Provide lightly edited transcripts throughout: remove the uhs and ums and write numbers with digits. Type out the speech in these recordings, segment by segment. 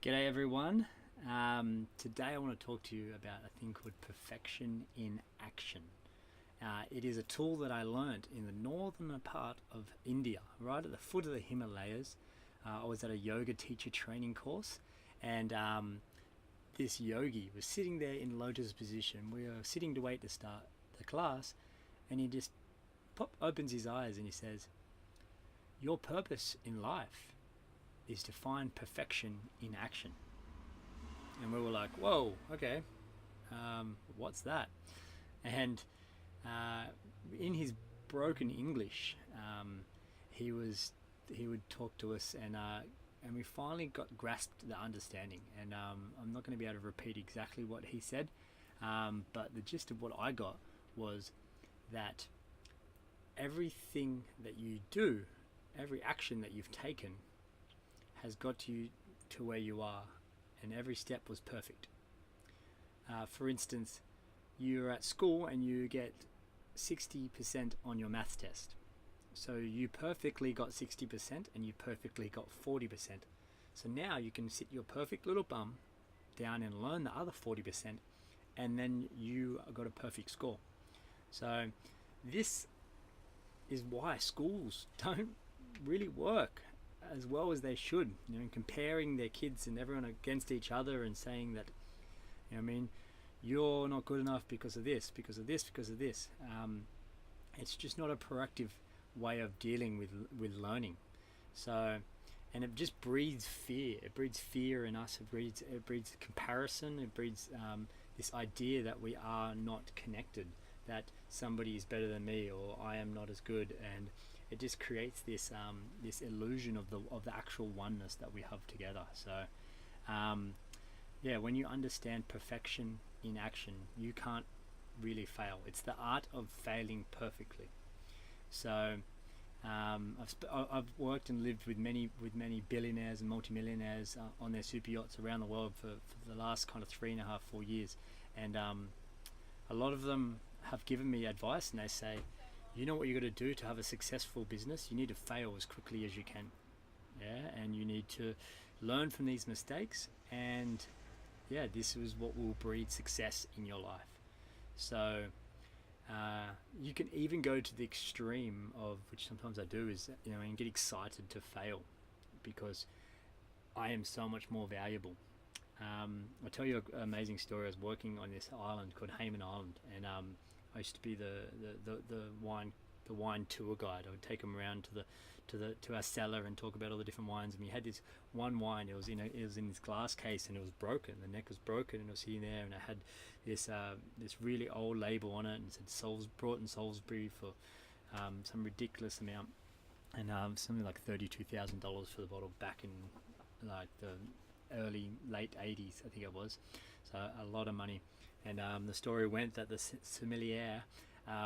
G'day everyone. Today I want to talk to you about a thing called perfection in action. It is a tool that I learned in the northern part of India, right at the foot of the Himalayas. I was at a yoga teacher training course, and this yogi was sitting there in lotus position. We were sitting to wait to start the class, and he just opens his eyes and he says, "Your purpose in life is to find perfection in action." And we were like, whoa, okay, what's that? And uh, in his broken English, he would talk to us, and we finally got grasped the understanding. And I'm not going to be able to repeat exactly what he said, but the gist of what I got was that everything that you do, every action that you've taken, has got you to where you are, and every step was perfect. For instance, you're at school and you get 60% on your maths test. So you perfectly got 60% and you perfectly got 40%. So now you can sit your perfect little bum down and learn the other 40%, and then you got a perfect score. So this is why schools don't really work as well as they should, comparing their kids and everyone against each other and saying that, you're not good enough because of this, because of this, because of this. It's just not a proactive way of dealing with learning. So, and it just breeds fear. It breeds fear in us. It breeds comparison. It breeds this idea that we are not connected, that somebody is better than me, or I am not as good, and it just creates this this illusion of the actual oneness that we have together. So when you understand perfection in action, you can't really fail. It's the art of failing perfectly. So I've worked and lived with many billionaires and multimillionaires on their super yachts around the world for the last kind of 3.5-4 years, and a lot of them have given me advice, and they say, you know what you got to do to have a successful business? You need to fail as quickly as you can. And you need to learn from these mistakes, and this is what will breed success in your life. So you can even go to the extreme of, which sometimes I do, is and get excited to fail, because I am so much more valuable. I'll tell you an amazing story. I was working on this island called Hayman Island, and I used to be the wine tour guide. I would take them around to our cellar and talk about all the different wines. And we had this one wine. It was in this glass case, and it was broken. The neck was broken, and it was sitting there. And it had this really old label on it, and it said brought in Salisbury for some ridiculous amount, and something like $32,000 for the bottle back in like the late 80s, I think it was. So a lot of money. And the story went that the sommelier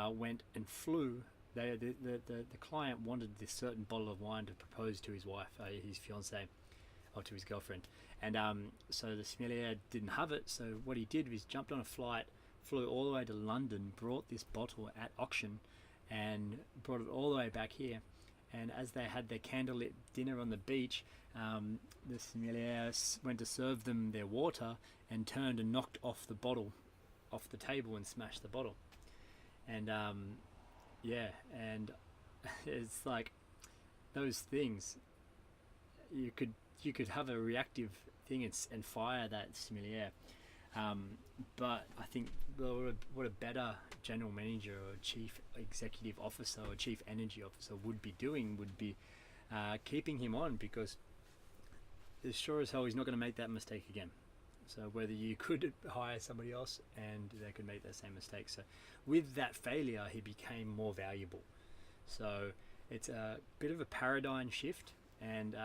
went and flew. The client wanted this certain bottle of wine to propose to his wife, his fiancée, or to his girlfriend. And so the sommelier didn't have it. So what he did was jumped on a flight, flew all the way to London, brought this bottle at auction, and brought it all the way back here. And as they had their candlelit dinner on the beach, the sommelier went to serve them their water and turned and knocked off the bottle off the table and smashed the bottle. And and it's like those things. You could have a reactive thing and fire that sommelier, but I think what a better general manager or chief executive officer or chief energy officer would be doing would be keeping him on, because as sure as hell he's not going to make that mistake again. So whether you could hire somebody else and they could make that same mistake. So with that failure, he became more valuable. So it's a bit of a paradigm shift, and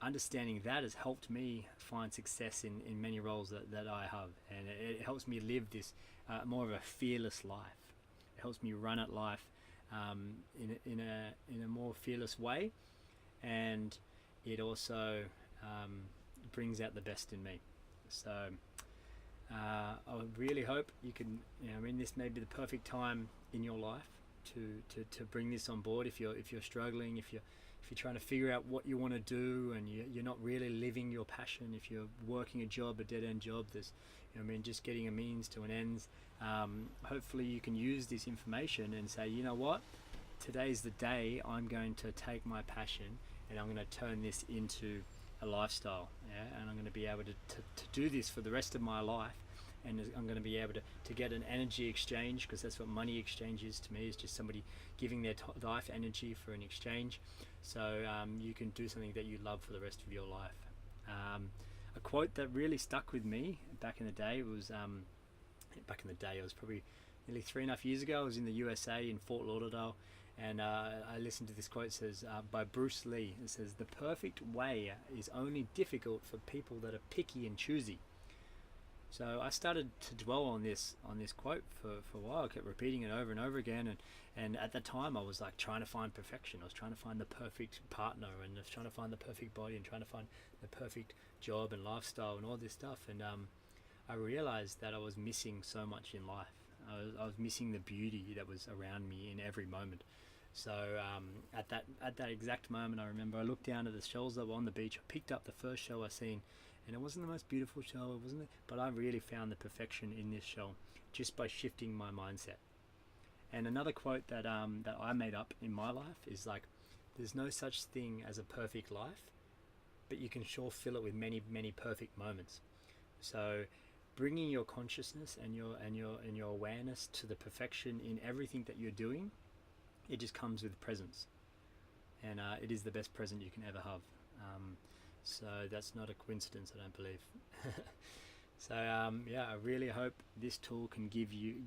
understanding that has helped me find success in many roles that I have, and it helps me live this more of a fearless life. It helps me run at life in a more fearless way, and it also brings out the best in me. So I really hope you can, this may be the perfect time in your life to bring this on board. If you're struggling, if you're if you're trying to figure out what you want to do and you're not really living your passion, if you're working a job, a dead-end job, there's, you know, I mean, just getting a means to an end. Hopefully you can use this information and say, you know what, today's the day I'm going to take my passion and I'm going to turn this into a lifestyle, yeah? And I'm going to be able to do this for the rest of my life, and I'm going to be able to get an energy exchange, because that's what money exchange is to me, is just somebody giving their life energy for an exchange. So you can do something that you love for the rest of your life. A quote that really stuck with me back in the day was, it was probably nearly 3.5 years ago. I was in the USA in Fort Lauderdale, and I listened to this quote. It says, by Bruce Lee. It says, "The perfect way is only difficult for people that are picky and choosy." So I started to dwell on this quote for a while. I kept repeating it over and over again, and at the time I was like trying to find perfection. I was trying to find the perfect partner, and I was trying to find the perfect body, and trying to find the perfect job and lifestyle and all this stuff. And I realized that I was missing so much in life. I was missing the beauty that was around me in every moment. So at that exact moment, I remember I looked down at the shells that were on the beach. I picked up the first shell I seen, and it wasn't the most beautiful shell, but I really found the perfection in this shell just by shifting my mindset. And another quote that I made up in my life is like, "There's no such thing as a perfect life, but you can sure fill it with many, many perfect moments." So bringing your consciousness and your awareness to the perfection in everything that you're doing, it just comes with presence, and it is the best present you can ever have. So that's not a coincidence, I don't believe. So yeah, I really hope this tool can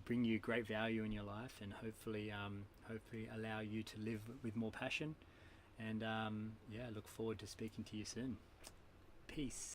bring you great value in your life, and hopefully allow you to live with more passion. And yeah, look forward to speaking to you soon. Peace.